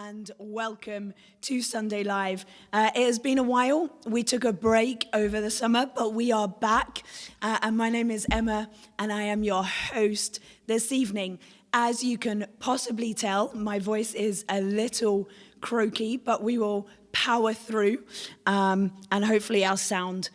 and welcome to Sunday Live. It has been a while. We took a break over the summer, but we are back. And my name is Emma, and I am your host this evening. As you can possibly tell, my voice is a little croaky, but we will power through, and hopefully our sound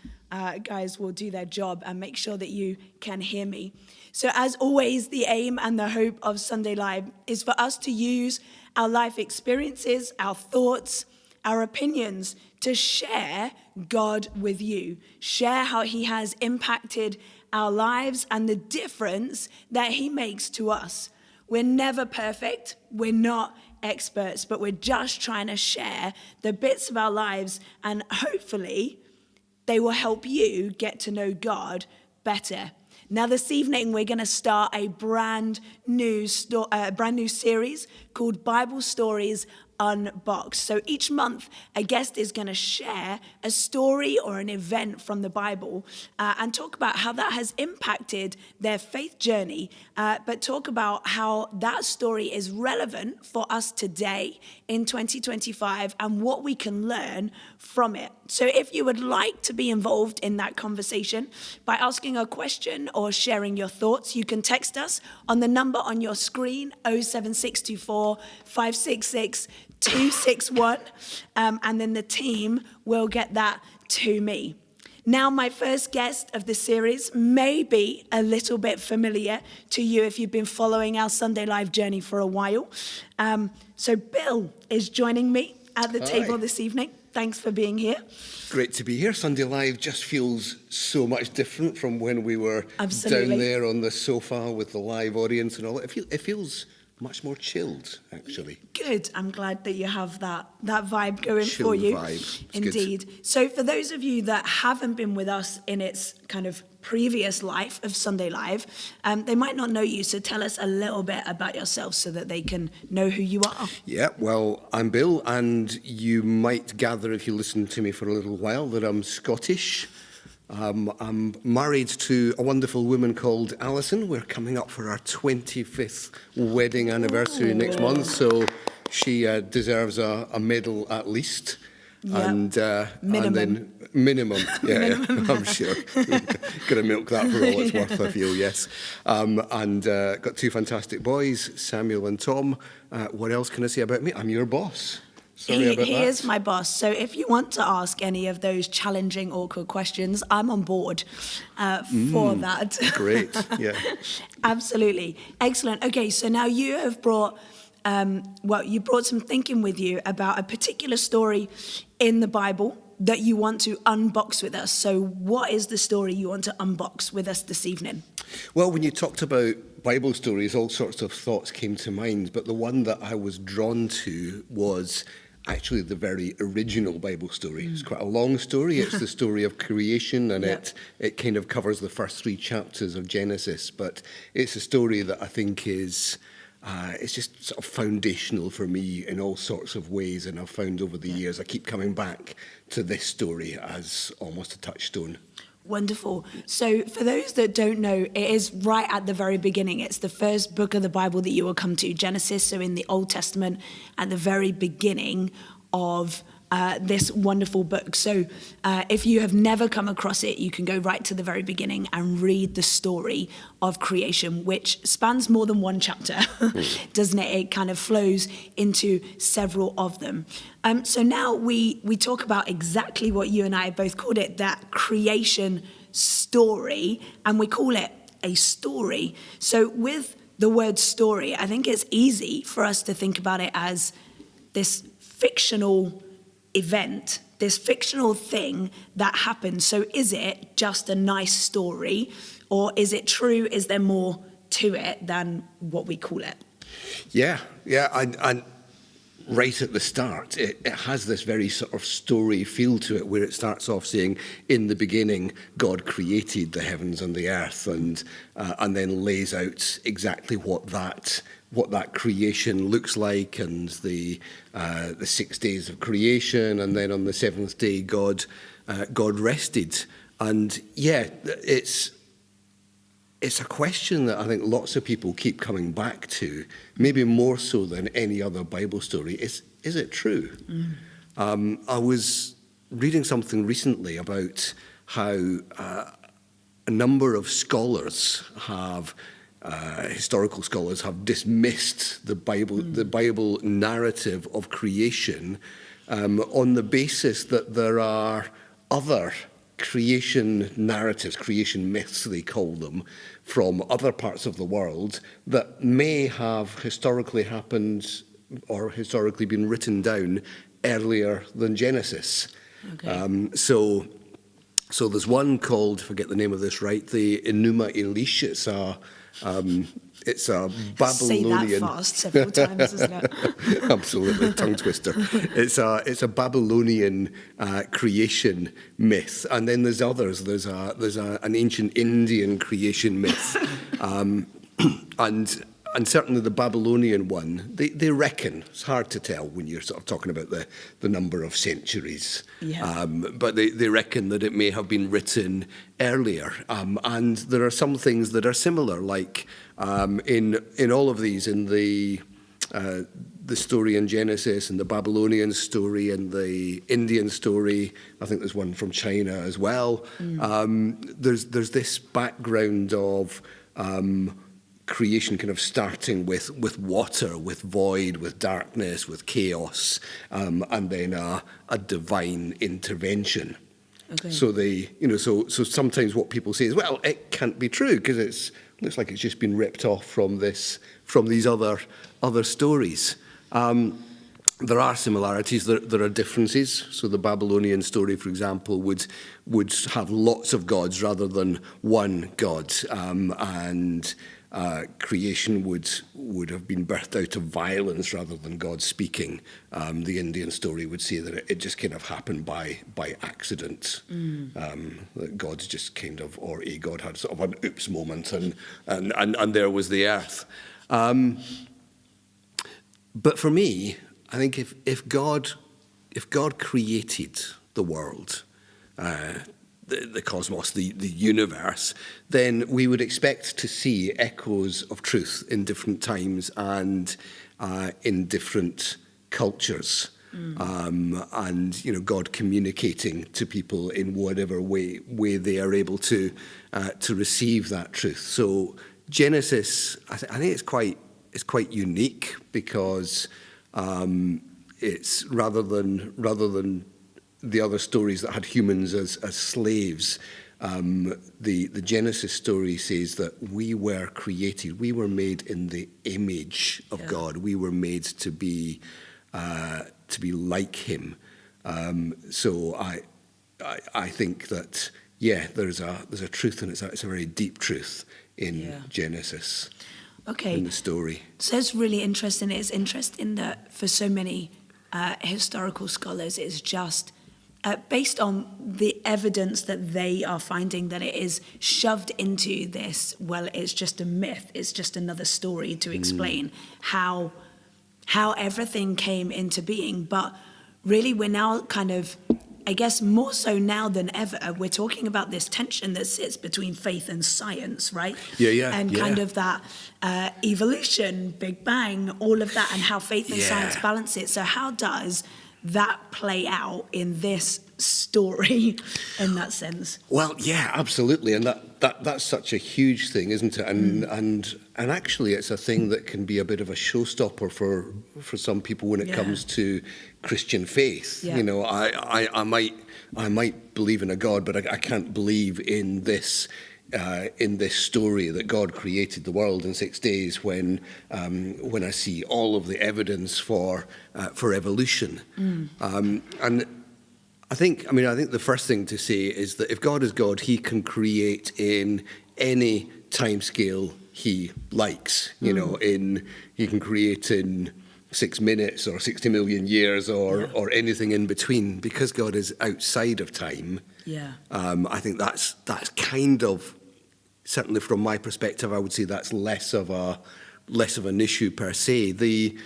guys will do their job and make sure that you can hear me. So as always, the aim and the hope of Sunday Live is for us to use our life experiences, our thoughts, our opinions to share God with you. Share how he has impacted our lives and the difference that he makes to us. We're never perfect. We're not experts, but we're just trying to share the bits of our lives, and hopefully they will help you get to know God better. Now, this evening, we're going to start a brand new series called Bible Stories Unboxed. So each month, a guest is going to share a story or an event from the Bible and talk about how that has impacted their faith journey, but talk about how that story is relevant for us today in 2025 and what we can learn from it. So if you would like to be involved in that conversation by asking a question or sharing your thoughts, you can text us on the number on your screen, 07624 566 261, and then the team will get that to me. Now, my first guest of the series may be a little bit familiar to you if you've been following our Sunday Live journey for a while. So Bill is joining me at the table this evening. Thanks for being here. Great to be here. Sunday Live just feels so much different from when we were down there on the sofa with the live audience and all that. It feels much more chilled, actually. Good. I'm glad that you have that vibe going Chilled for you. Vibe. Indeed. Good. So for those of you that haven't been with us in its kind of previous life of Sunday Live, they might not know you. So tell us a little bit about yourself so that they can know who you are. Yeah, well, I'm Bill, and you might gather if you listen to me for a little while that I'm Scottish. I'm married to a wonderful woman called Alison. We're coming up for our 25th wedding anniversary next month, so she deserves a medal at least. Yep. And then minimum, I'm sure. Got to milk that for all it's worth, I feel, yes. And got two fantastic boys, Samuel and Tom. What else can I say about me? I'm your boss. Sorry about that. He is my boss. So if you want to ask any of those challenging, awkward questions, I'm on board for that. Great, yeah. Absolutely. Excellent. Okay, so now you have brought, you brought some thinking with you about a particular story in the Bible that you want to unbox with us. So what is the story you want to unbox with us this evening? Well, when you talked about Bible stories, all sorts of thoughts came to mind, but the one that I was drawn to was actually the very original Bible story. It's quite a long story. It's the story of creation, and it kind of covers the first 3 chapters of Genesis, but it's a story that I think is it's just sort of foundational for me in all sorts of ways, and I've found over the years I keep coming back to this story as almost a touchstone. Wonderful. So for those that don't know, it is right at the very beginning. It's the first book of the Bible that you will come to, Genesis. So in the Old Testament, at the very beginning of this wonderful book. So if you have never come across it, you can go right to the very beginning and read the story of creation, which spans more than one chapter, doesn't it? It kind of flows into several of them. So now we talk about exactly what you and I both called it, that creation story, and we call it a story. So with the word story, I think it's easy for us to think about it as this fictional event, this fictional thing that happens. So is it just a nice story, or is it true? Is there more to it than what we call it? Yeah, and right at the start, it has this very sort of story feel to it, where it starts off saying, in the beginning, God created the heavens and the earth, and then lays out exactly what that creation looks like, and the 6 days of creation, and then on the 7th day, God rested. And yeah, it's a question that I think lots of people keep coming back to, maybe more so than any other Bible story. is it true? I was reading something recently about how a number of scholars have, historical scholars have dismissed the Bible narrative of creation on the basis that there are other creation narratives, creation myths they call them, from other parts of the world that may have historically happened or historically been written down earlier than Genesis. Okay. So there's one called, if I get the name of this right, the Enuma Elish. It's a Babylonian. Say that fast several times, isn't it? Absolutely, tongue twister. It's a Babylonian creation myth, and then there's others. There's an ancient Indian creation myth, and certainly the Babylonian one. They reckon it's hard to tell when you're sort of talking about the number of centuries, but they reckon that it may have been written earlier, and there are some things that are similar, like in all of these, in the story in Genesis and the Babylonian story and the Indian story. I think there's one from China as well. There's this background of creation kind of starting with water, with void, with darkness, with chaos, and then a divine intervention. Okay. So sometimes what people say is, well, it can't be true because it looks like it's just been ripped off from these other stories. There are similarities. There are differences. So the Babylonian story, for example, would have lots of gods rather than one god, and creation would have been birthed out of violence rather than God speaking. The Indian story would say that it just kind of happened by accident. That God's just kind of, or a God had sort of an oops moment, and there was the earth. But for me, I think if God created the world, the cosmos, the universe, then we would expect to see echoes of truth in different times and in different cultures. And God communicating to people in whatever way they are able to receive that truth. So Genesis, I think it's quite unique because it's rather than the other stories that had humans as slaves. The Genesis story says that we were created, we were made in the image of God. We were made to be like Him. So I think that there's a truth, and it's a very deep truth in Genesis. Okay. In the story. So it's really interesting. It's interesting that for so many historical scholars, it's just based on the evidence that they are finding that it is shoved into this, well, it's just a myth, it's just another story to explain how everything came into being. But really, we're now kind of, I guess more so now than ever, we're talking about this tension that sits between faith and science, right? And kind of that evolution, Big Bang, all of that, and how faith and science balance it. So how does that play out in this story in that sense? Well, yeah, absolutely. And that's such a huge thing, isn't it? And actually it's a thing that can be a bit of a showstopper for some people when it comes to Christian faith. You know, I might believe in a God, but I can't believe in this story that God created the world in 6 days when I see all of the evidence for evolution. And I think the first thing to say is that if God is God, He can create in any timescale He likes. You know, He can create in 6 minutes or 60 million years or anything in between, because God is outside of time. I think that's kind of, certainly from my perspective, I would say that's less of an issue per se. The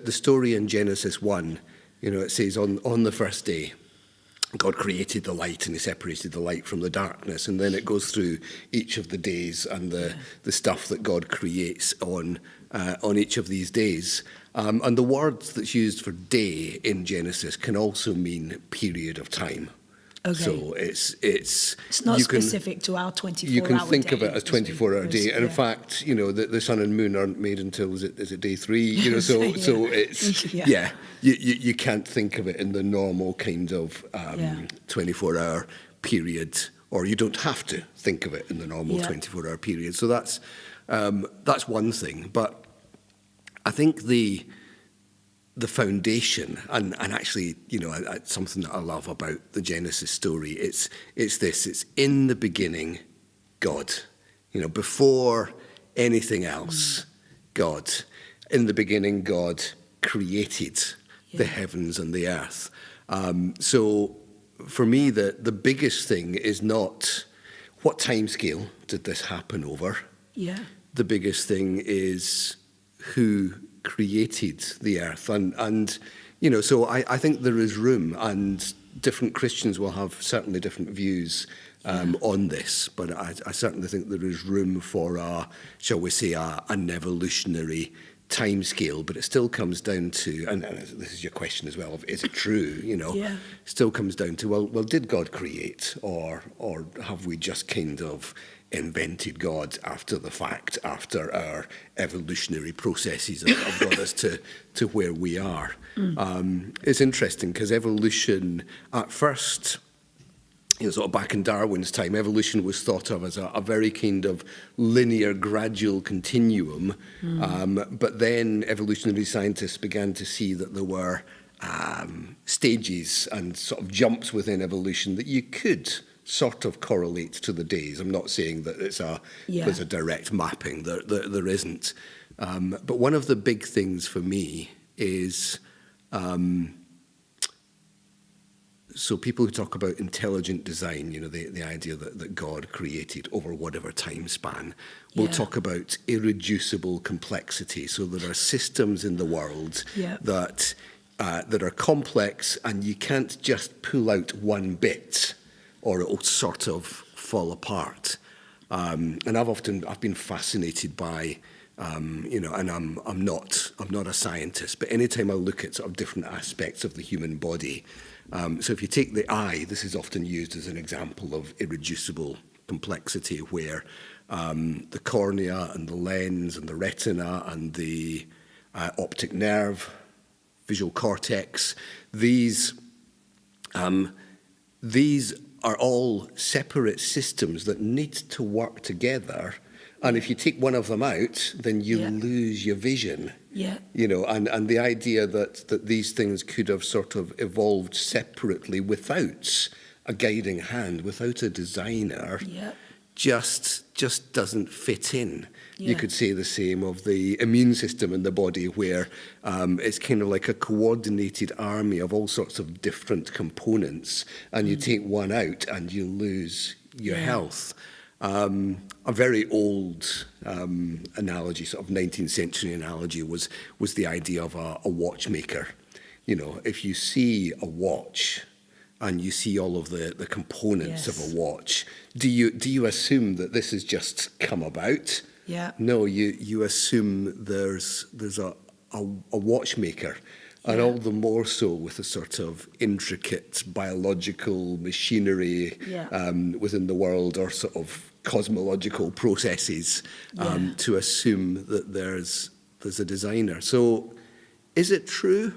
story in Genesis 1, it says on the first day, God created the light and he separated the light from the darkness. And then it goes through each of the days and the stuff that God creates on each of these days. And the word that's used for day in Genesis can also mean period of time. Okay. So it's not specific to our 24-hour day. You can think of it as 24-hour day. And in yeah. fact, the sun and moon aren't made until, is it day 3? So it's, you can't think of it in the normal kind of 24-hour period, or you don't have to think of it in the normal 24-hour period. So that's one thing. But I think the foundation, and actually, something that I love about the Genesis story, it's in the beginning, God. Before anything else, God. In the beginning, God created the heavens and the earth. So for me, the biggest thing is not what timescale did this happen over. Yeah. The biggest thing is who created the earth, and so I think there is room, and different Christians will have certainly different views on this, but I certainly think there is room for shall we say, an evolutionary timescale, but it still comes down to, and this is your question as well, of is it true? It still comes down to, well, did God create, or have we just kind of invented God after the fact, after our evolutionary processes have got us to where we are? It's interesting because evolution, at first, sort of back in Darwin's time, evolution was thought of as a very kind of linear, gradual continuum. But then evolutionary scientists began to see that there were stages and sort of jumps within evolution that you could sort of correlate to the days. I'm not saying that there's a direct mapping. There isn't. But one of the big things for me is, so people who talk about intelligent design, the idea that God created over whatever time span, will talk about irreducible complexity. So there are systems in the world that are complex, and you can't just pull out one bit or it'll sort of fall apart. And I've been fascinated by, and I'm not a scientist, but anytime I look at sort of different aspects of the human body, so if you take the eye, this is often used as an example of irreducible complexity, where the cornea and the lens and the retina and the optic nerve, visual cortex, these are all separate systems that need to work together. And if you take one of them out, then you lose your vision. Yeah. And the idea that these things could have sort of evolved separately without a guiding hand, without a designer, just doesn't fit in. Yeah. You could say the same of the immune system in the body, where it's kind of like a coordinated army of all sorts of different components, and you take one out and you lose your health. A very old analogy, sort of 19th century analogy, was the idea of a watchmaker. If you see a watch and you see all of the components of a watch, do you assume that this has just come about? Yeah. No, you assume there's a watchmaker, and all the more so with a sort of intricate biological machinery within the world, or sort of cosmological processes, to assume that there's a designer. So, is it true?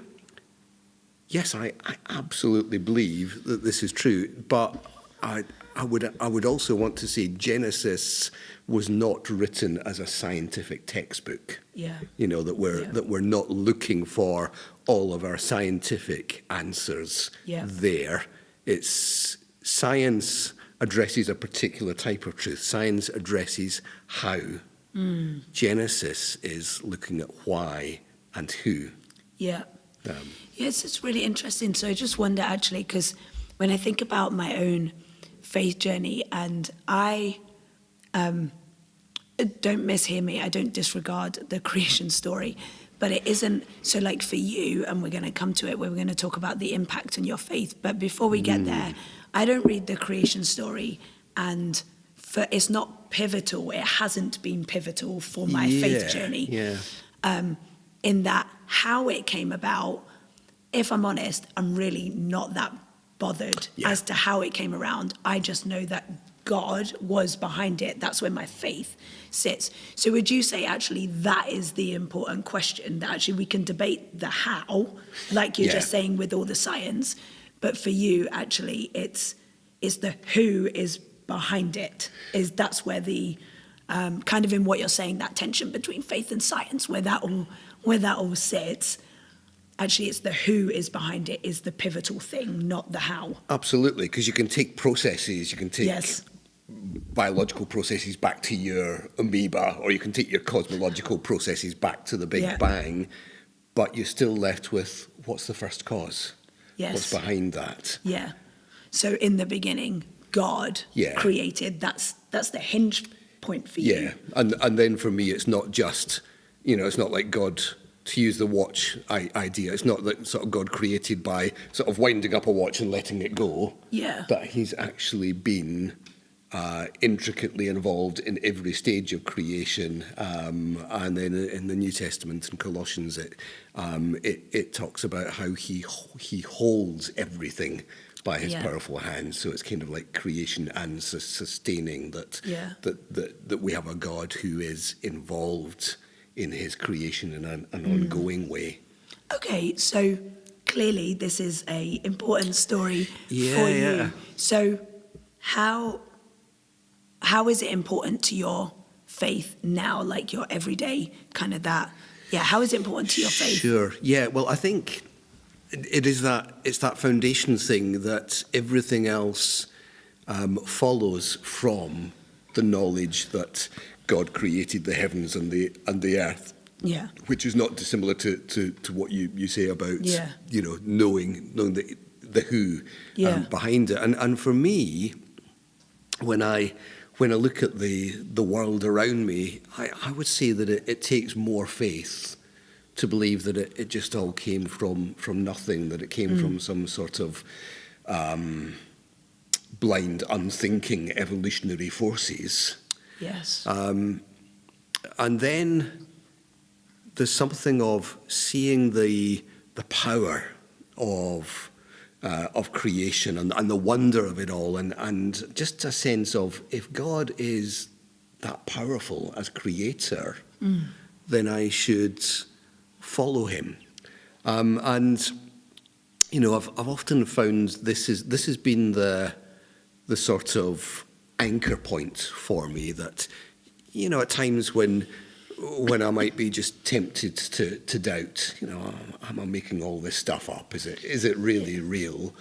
Yes, I absolutely believe that this is true, but I would also want to say Genesis was not written as a scientific textbook. Yeah. That we're not looking for all of our scientific answers there. It's science addresses a particular type of truth. Science addresses how. Genesis is looking at why and who. Yeah. Yes, it's really interesting. So I just wonder, actually, because when I think about my own faith journey, and I don't mishear me, I don't disregard the creation story, but it isn't. So like for you, and we're going to come to it, where we're going to talk about the impact on your faith. But before we get there, I don't read the creation story, and it's not pivotal. It hasn't been pivotal for my faith journey. In that, how it came about, if I'm honest, I'm really not that bothered as to how it came around. I just know that God was behind it. That's where my faith sits. So would you say actually that is the important question, that actually we can debate the how, like you're just saying with all the science, but for you actually it's the who is behind it. That's where the kind of in what you're saying, that tension between faith and science, where that all sits. Actually, it's the who is behind it is the pivotal thing, not the how. Absolutely, because you can take processes, you can take biological processes back to your amoeba, or you can take your cosmological processes back to the Big Bang, but you're still left with what's the first cause? What's behind that? Yeah. So in the beginning, God created. That's the hinge point for you. Yeah, and then for me, it's not just, it's not like God, to use the watch idea, it's not that sort of God created by sort of winding up a watch and letting it go. Yeah. But he's actually been intricately involved in every stage of creation. And then in the New Testament, in Colossians, it talks about how he holds everything by his powerful hands. So it's kind of like creation and sustaining that we have a God who is involved in his creation in an ongoing way. Okay, so clearly this is a important story for you. So how is it important to your faith now, like your everyday kind of that? Yeah, how is it important to your faith? Sure. Yeah, well, I think it's that foundation thing that everything else follows from the knowledge that God created the heavens and the earth. Yeah. Which is not dissimilar to what you say about knowing the who behind it. And for me, when I look at the world around me, I would say that it takes more faith to believe that it just all came from nothing, that it came from some sort of blind, unthinking evolutionary forces. Yes. And then there's something of seeing the power of creation and the wonder of it all, and just a sense of, if God is that powerful as creator, then I should follow him. And I've often found this has been the sort of anchor point for me, that at times when I might be just tempted to doubt, am I making all this stuff up? Is it really real?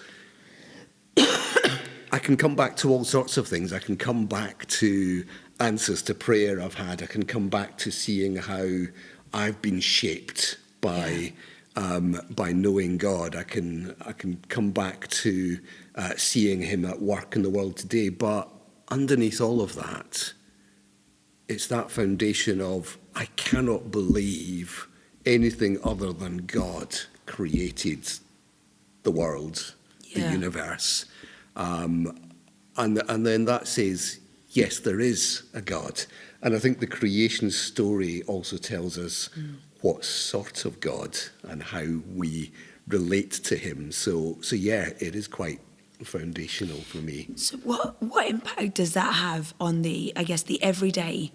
I can come back to all sorts of things. I can come back to answers to prayer I've had. I can come back to seeing how I've been shaped by knowing God. I can come back to seeing him at work in the world today. But underneath all of that, it's that foundation of, I cannot believe anything other than God created the world, the universe. And then that says, yes, there is a God. And I think the creation story also tells us what sort of God and how we relate to him. So yeah, it is quite foundational for me. So what impact does that have on the everyday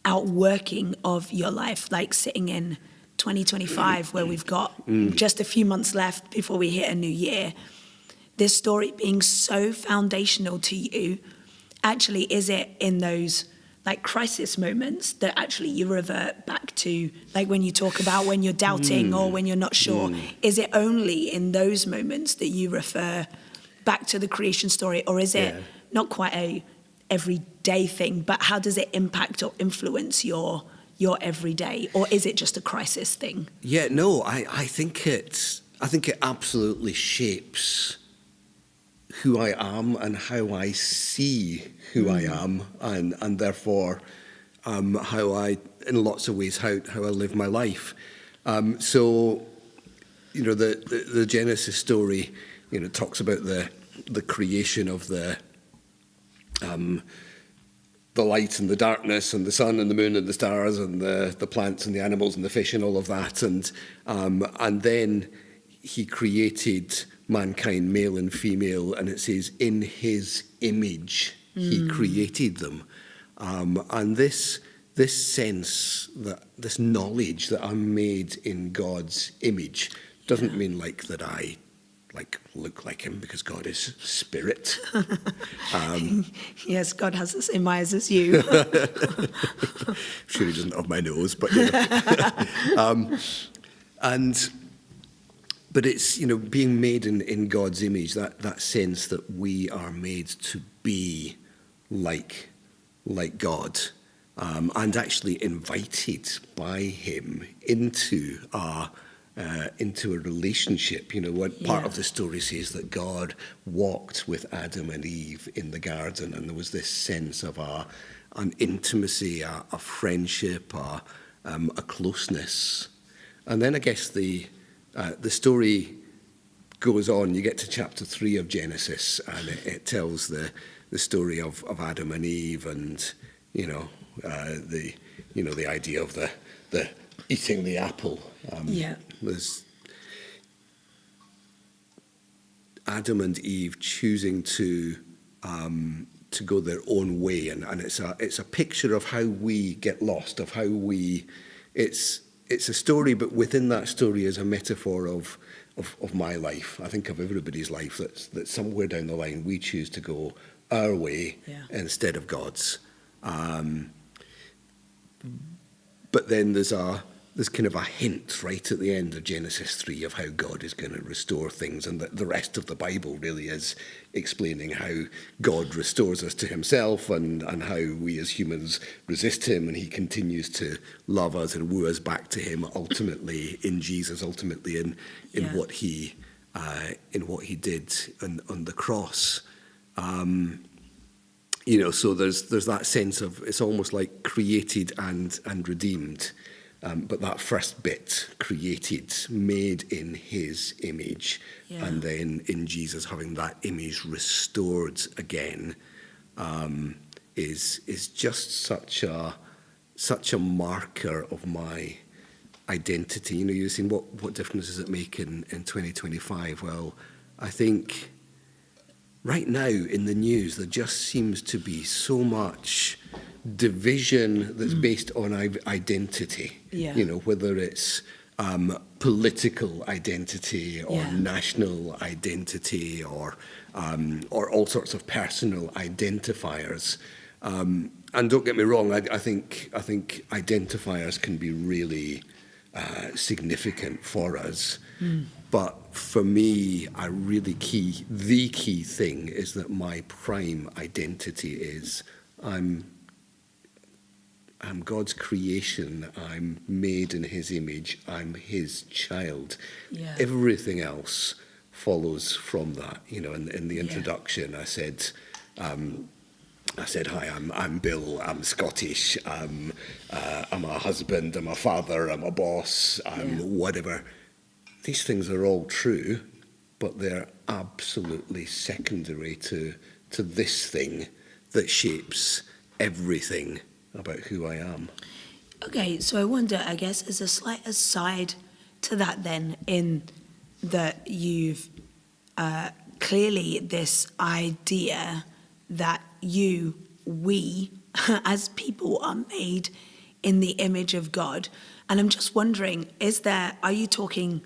outworking of your life, like sitting in 2025 where we've got just a few months left before we hit a new year? This story being so foundational to you, actually, is it in those like crisis moments that actually you revert back to, like when you talk about when you're doubting or when you're not sure, is it only in those moments that you refer back to the creation story, or is it not quite a everyday thing, but how does it impact or influence your everyday, or is it just a crisis thing? Yeah, no, I think it absolutely shapes who I am and how I see who I am, and therefore how I, in lots of ways, how I live my life. So, the Genesis story, talks about the creation of the light and the darkness and the sun and the moon and the stars and the plants and the animals and the fish and all of that. And then he created mankind, male and female, and it says, in his image he created them. And this sense, this knowledge that I'm made in God's image doesn't mean that I look like him, because God is spirit. Yes, God has the same eyes as you. I'm sure he doesn't have my nose, but but it's being made in God's image, that sense that we are made to be like God, and actually invited by him into a relationship. What part of the story says that God walked with Adam and Eve in the garden, and there was this sense of an intimacy, a friendship, a closeness. And then I guess the story goes on. You get to chapter 3 of Genesis, and it tells the story of Adam and Eve, and the idea of the eating the apple. There's Adam and Eve choosing to go their own way, and it's a picture of how we get lost, of how it's a story, but within that story is a metaphor of my life. I think of everybody's life, that somewhere down the line we choose to go our way instead of God's. But then there's kind of a hint right at the end of Genesis 3 of how God is going to restore things, and the rest of the Bible really is explaining how God restores us to himself, and how we as humans resist him, and he continues to love us and woo us back to him, ultimately in Jesus, ultimately in what he did on the cross. So there's that sense of, it's almost like created and redeemed. But that first bit, created, made in his image, and then in Jesus having that image restored again, is just such a marker of my identity. You're saying what difference does it make in 2025? Well, I think right now in the news there just seems to be so much division that's based on identity. Whether it's political identity or national identity or all sorts of personal identifiers. And don't get me wrong, I think identifiers can be really significant for us. But for me, the key thing is that my prime identity is I'm God's creation. I'm made in his image. I'm his child. Everything else follows from that. In the introduction, I said, hi, I'm Bill. I'm Scottish. I'm a husband. I'm a father. I'm a boss. I'm whatever. These things are all true, but they're absolutely secondary to this thing that shapes everything about who I am. Okay, so I wonder, I guess, as a slight aside to that then, in that you've clearly this idea that we as people are made in the image of God. And I'm just wondering, are you talking,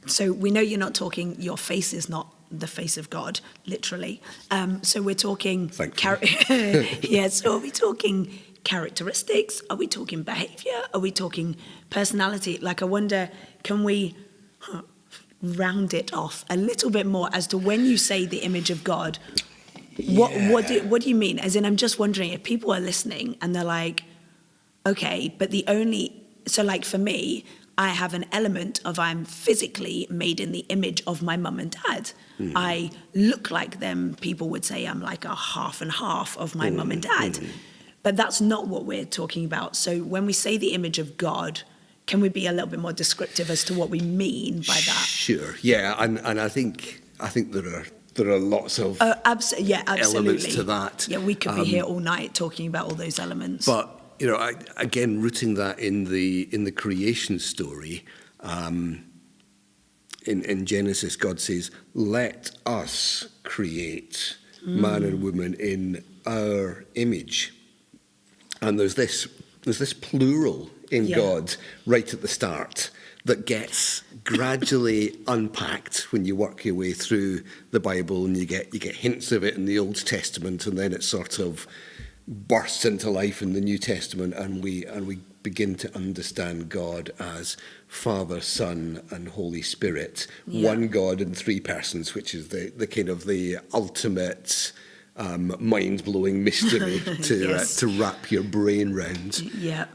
so we know you're not talking, your face is not the face of God, literally. So we're talking, so are we talking characteristics? Are we talking behavior? Are we talking personality? I wonder, can we round it off a little bit more as to when you say the image of God, what do you mean? As in, I'm just wondering if people are listening and they're like, okay, but for me, I have an element of I'm physically made in the image of my mum and dad. I look like them. People would say I'm like a half and half of my mum and dad. But that's not what we're talking about. So when we say the image of God, can we be a little bit more descriptive as to what we mean by that? Sure, yeah, and I think there are lots of Absolutely. elements to that. Yeah, we could be here all night talking about all those elements. But again, rooting that in the creation story, in Genesis, God says, "Let us create man and woman in our image," and there's this plural in God right at the start that gets gradually unpacked when you work your way through the Bible, and you get hints of it in the Old Testament, and then it sort of bursts into life in the New Testament, and we begin to understand God as Father, Son, and Holy Spirit, one God in three persons, which is the kind of the ultimate mind-blowing mystery to wrap your brain round. Yeah.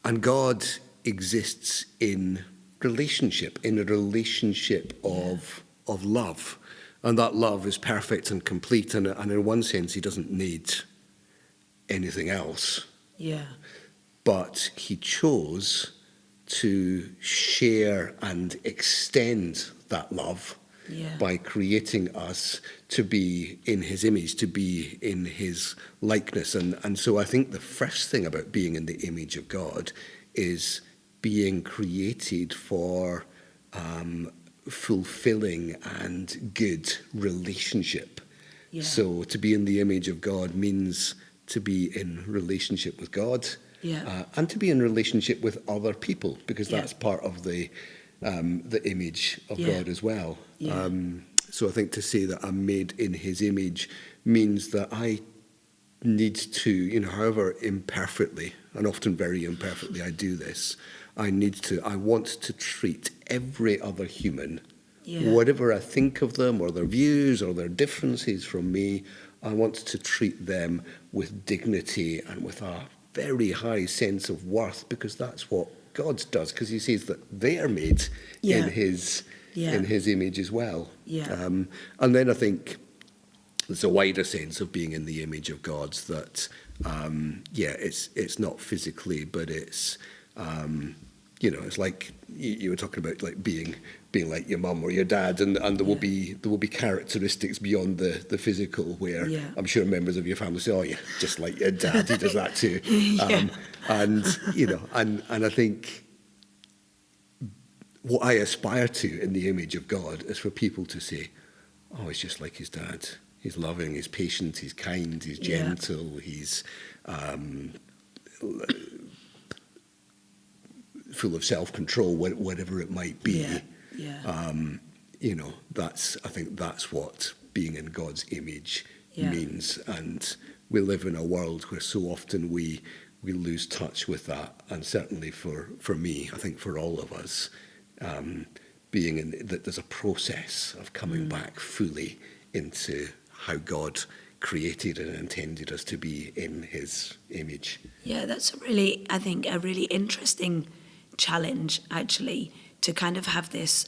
And God exists in a relationship of love. And that love is perfect and complete. And in one sense, he doesn't need anything else. Yeah. But he chose to share and extend that love by creating us to be in his image, to be in his likeness. And so I think the first thing about being in the image of God is being created for fulfilling and good relationship. Yeah. So to be in the image of God means to be in relationship with God, and to be in relationship with other people, because that's part of the image of God as well. Yeah. So I think to say that I'm made in his image means that I need to, however imperfectly, and often very imperfectly I do this, I want to treat every other human, whatever I think of them or their views or their differences from me, I want to treat them with dignity and with a very high sense of worth, because that's what God does, because he says that they are made in his image as well. And then I think there's a wider sense of being in the image of God that, it's not physically, but it's, it's like you were talking about, like being like your mum or your dad, and there will be characteristics beyond the physical where I'm sure members of your family say, "Oh, yeah, just like your dad, he does that too." And I think what I aspire to in the image of God is for people to say, "Oh, he's just like his dad. He's loving, he's patient, he's kind, he's gentle, he's full of self-control, whatever it might be." I think that's what being in God's image means. And we live in a world where so often we lose touch with that. And certainly for me, I think for all of us, being in that, there's a process of coming back fully into how God created and intended us to be in his image. Yeah, that's a really interesting challenge, actually, to kind of have this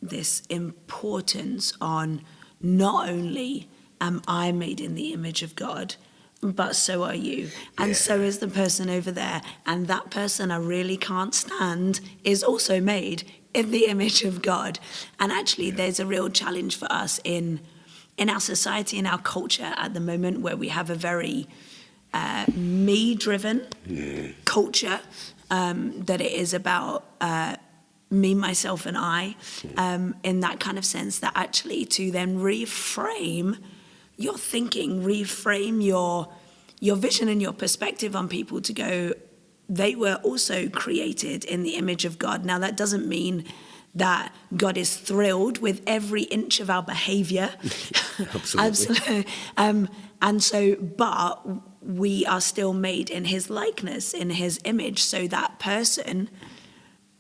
this importance on not only am I made in the image of God, but so are you, and so is the person over there, and that person I really can't stand is also made in the image of God. And actually there's a real challenge for us in our society, in our culture at the moment, where we have a very me-driven culture, that it is about me, myself, and I, in that kind of sense, that actually to then reframe your thinking, reframe your vision and your perspective on people to go, they were also created in the image of God. Now, that doesn't mean that God is thrilled with every inch of our behavior. Absolutely. But we are still made in his likeness, in his image. So that person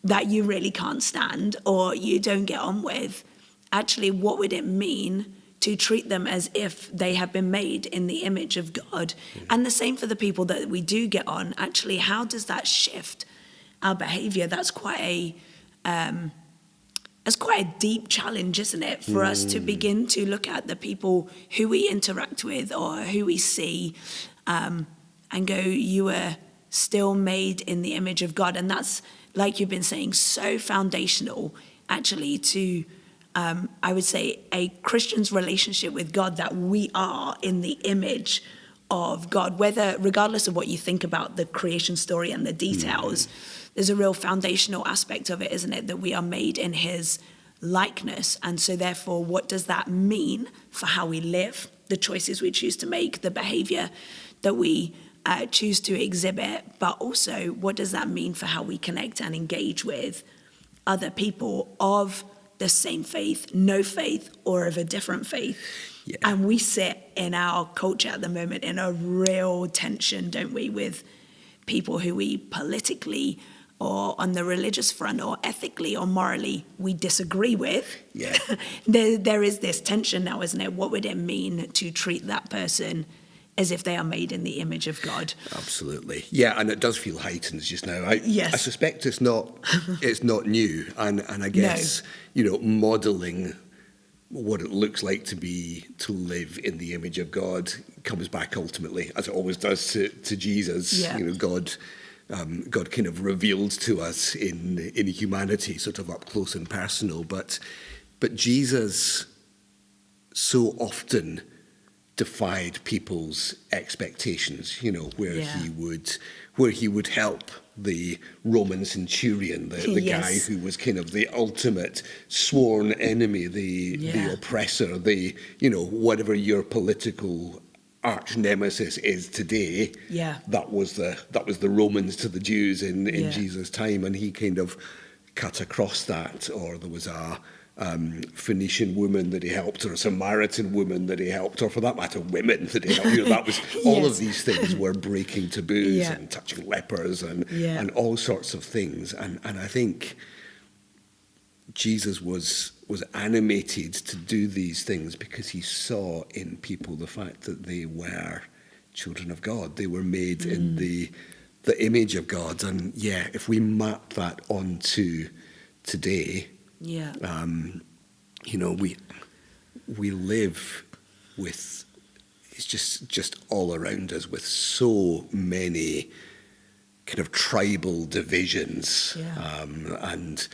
that you really can't stand or you don't get on with, actually, what would it mean to treat them as if they have been made in the image of God? And the same for the people that we do get on. Actually, how does that shift our behavior? That's quite a deep challenge, isn't it, for us to begin to look at the people who we interact with or who we see, and and go, you were still made in the image of God. And that's, like you've been saying, so foundational actually to, I would say, a Christian's relationship with God, that we are in the image of God, regardless of what you think about the creation story and the details, there's a real foundational aspect of it, isn't it? That we are made in his likeness. And so therefore, what does that mean for how we live, the choices we choose to make, the behavior that we choose to exhibit, but also what does that mean for how we connect and engage with other people of the same faith, no faith, or of a different faith. Yeah. And we sit in our culture at the moment in a real tension, don't we, with people who we politically or on the religious front or ethically or morally we disagree with. Yeah. there is this tension now, isn't it? What would it mean to treat that person as if they are made in the image of God? Absolutely. Yeah, and it does feel heightened just now. Yes. I suspect it's not new, and I guess, modelling what it looks like to live in the image of God comes back ultimately, as it always does, to Jesus. Yeah. God kind of revealed to us in humanity, sort of up close and personal. But Jesus so often defied people's expectations, where he would help the Roman centurion, the Yes. guy who was kind of the ultimate sworn enemy, the oppressor, whatever your political arch nemesis is today. Yeah. That was the Romans to the Jews in Yeah. Jesus' time, and he kind of cut across that. Or there was a Phoenician woman that he helped, or a Samaritan woman that he helped, or for that matter, women that he helped. That was all Yes. of these things were breaking taboos Yeah. and touching lepers and all sorts of things. And I think Jesus was animated to do these things because he saw in people the fact that they were children of God. They were made in the image of God. And if we map that onto today, we live with, it's just all around us with so many kind of tribal divisions, and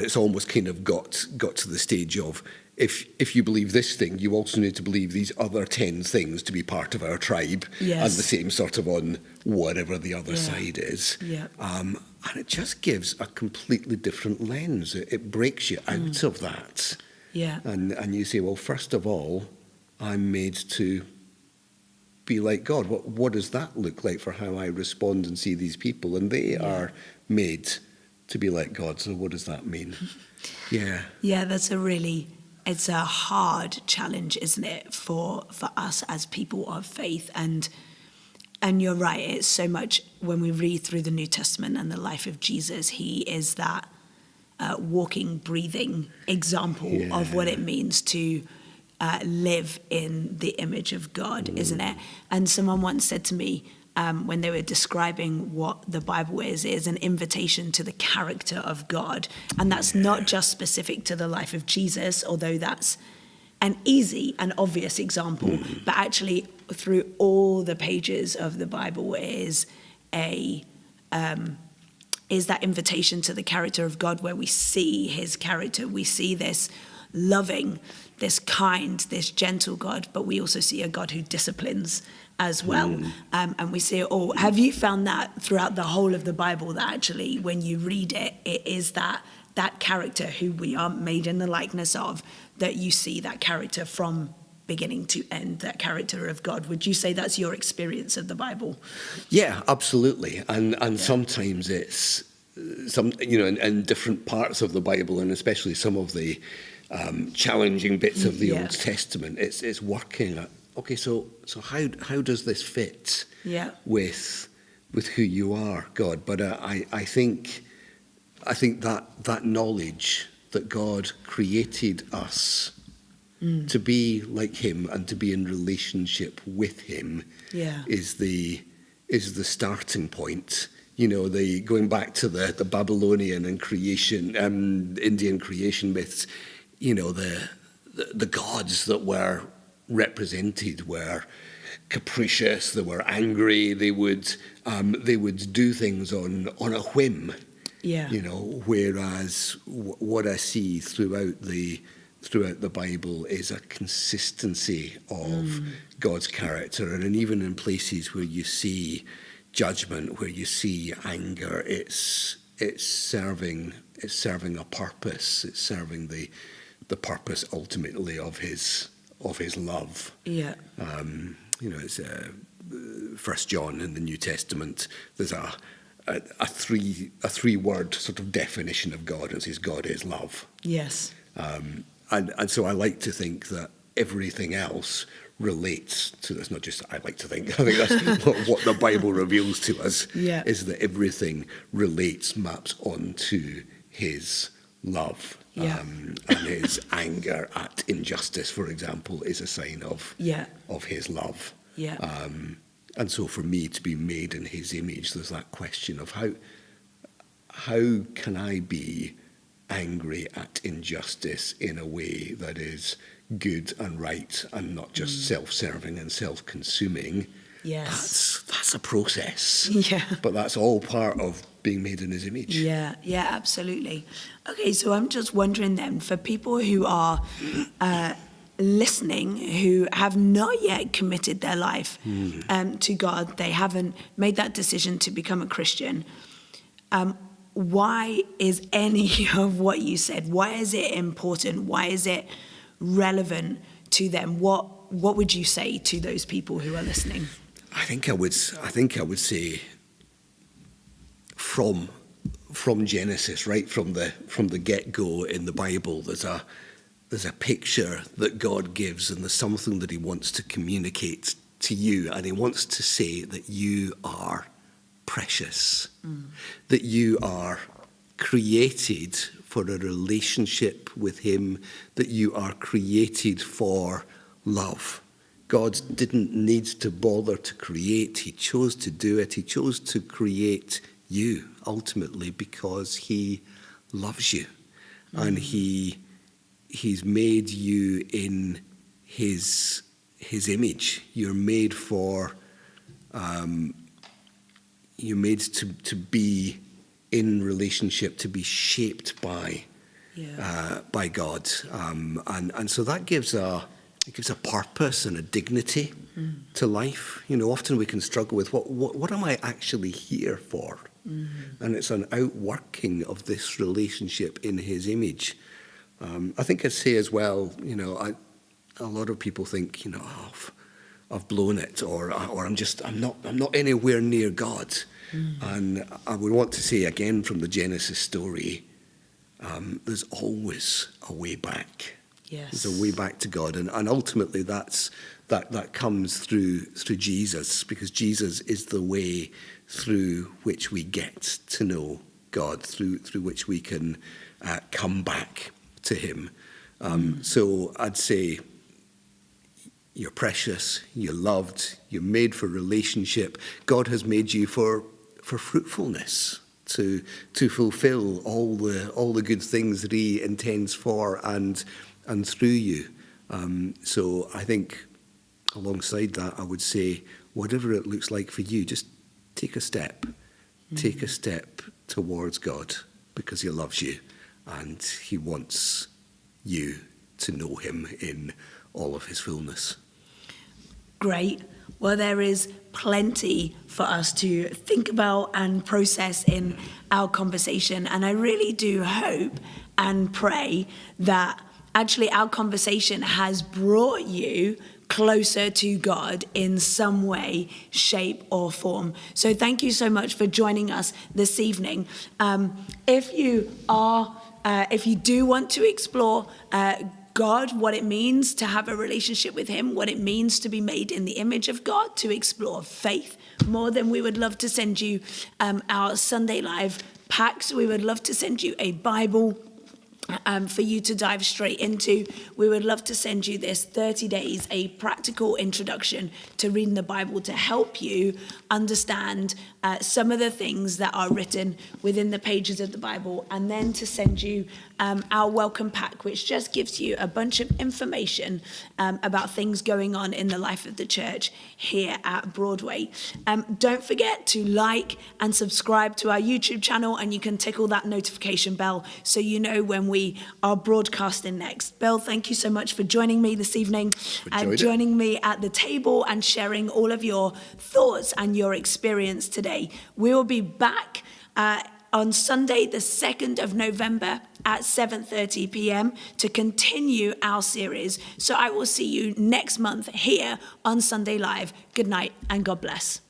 it's almost kind of got to the stage of, if you believe this thing, you also need to believe these other 10 things to be part of our tribe, and the same sort of on whatever the other side is. And it just gives a completely different lens. It breaks you out of that. And you say, well, first of all, I'm made to be like God. What does that look like for how I respond and see these people? And they are made to be like God. So what does that mean? That's it's a hard challenge, isn't it, for us as people of faith. And you're right, it's so much when we read through the New Testament and the life of Jesus, he is that walking, breathing example of what it means to live in the image of God, isn't it? And someone once said to me, when they were describing what the Bible is an invitation to the character of God. And that's not just specific to the life of Jesus, although that's an easy and obvious example, but actually through all the pages of the Bible is that invitation to the character of God, where we see his character. We see this loving, this kind, this gentle God, but we also see a God who disciplines as well. And we see it all. Have you found that throughout the whole of the Bible, that actually when you read it, it is that character who we are made in the likeness of, that you see that character from beginning to end, that character of God? Would you say that's your experience of the Bible? Yeah, absolutely. And sometimes it's in different parts of the Bible, and especially some of the challenging bits of the Old Testament, it's working at, okay, so how does this fit with who you are, God? But I think that knowledge that God created us to be like him and to be in relationship with him is the starting point. Going back to the Babylonian and creation, Indian creation myths, the gods that were represented were capricious, they were angry, they would do things on a whim. Yeah. You know, whereas what I see throughout the Bible is a consistency of God's character, and even in places where you see judgment, where you see anger, it's serving a purpose. It's serving the purpose ultimately of his love. Yeah. You know, it's 1 John in the New Testament. There's a three-word sort of definition of God. It says God is love. Yes. And so I like to think that everything else relates to this. Not just I like to think. I think that's what the Bible reveals to us. Yeah. Is that everything maps onto his love. Yeah. And his anger at injustice, for example, is a sign of his love. Yeah. And so for me to be made in his image, there's that question of how can I be angry at injustice in a way that is good and right and not just self-serving and self-consuming. Yes. That's a process. Yeah. But that's all part of being made in his image. Yeah, absolutely. Okay, so I'm just wondering then, for people who are listening, who have not yet committed their life to God, they haven't made that decision to become a Christian, why is any of what you said, why is it important? Why is it relevant to them? What would you say to those people who are listening? I think I would say from Genesis, right from the get-go in the Bible, there's a picture that God gives, and there's something that he wants to communicate to you, and he wants to say that you are precious, that you are created for a relationship with him, that you are created for love. God didn't need to bother to create. He chose to do it. He chose to create you ultimately because he loves you. And he's made you in his image. You're made for you're made to be in relationship, to be shaped by God, and so that gives a purpose and a dignity to life. You know, often we can struggle with what am I actually here for, and it's an outworking of this relationship in his image. I think I'd say as well, you know, a lot of people think, you know, I've blown it, or I'm not anywhere near God. And I would want to say again from the Genesis story, there's always a way back. Yes. There's a way back to God, and ultimately that comes through Jesus, because Jesus is the way through which we get to know God, through which we can come back to him. So I'd say you're precious, you're loved, you're made for relationship. God has made you for fruitfulness, to fulfill all the good things that he intends for and through you. So I think alongside that, I would say whatever it looks like for you, just take a step. Take a step towards God, because he loves you and he wants you to know him in all of his fullness. Great. Well, there is plenty for us to think about and process in our conversation. And I really do hope and pray that actually our conversation has brought you closer to God in some way, shape, or form. So thank you so much for joining us this evening. If you do want to explore God, what it means to have a relationship with him, what it means to be made in the image of God, to explore faith more, then we would love to send you our Sunday Live packs. We would love to send you a Bible, for you to dive straight into. We would love to send you this 30 days, a practical introduction to reading the Bible to help you understand some of the things that are written within the pages of the Bible, and then to send you our welcome pack, which just gives you a bunch of information about things going on in the life of the church here at Broadway. Don't forget to like and subscribe to our YouTube channel, and you can tickle that notification bell so you know when we are broadcasting next. Bill, thank you so much for joining me this evening and joining me at the table and sharing all of your thoughts and your experience today. We will be back on Sunday, the 2nd of November at 7:30 p.m. to continue our series. So I will see you next month here on Sunday Live. Good night and God bless.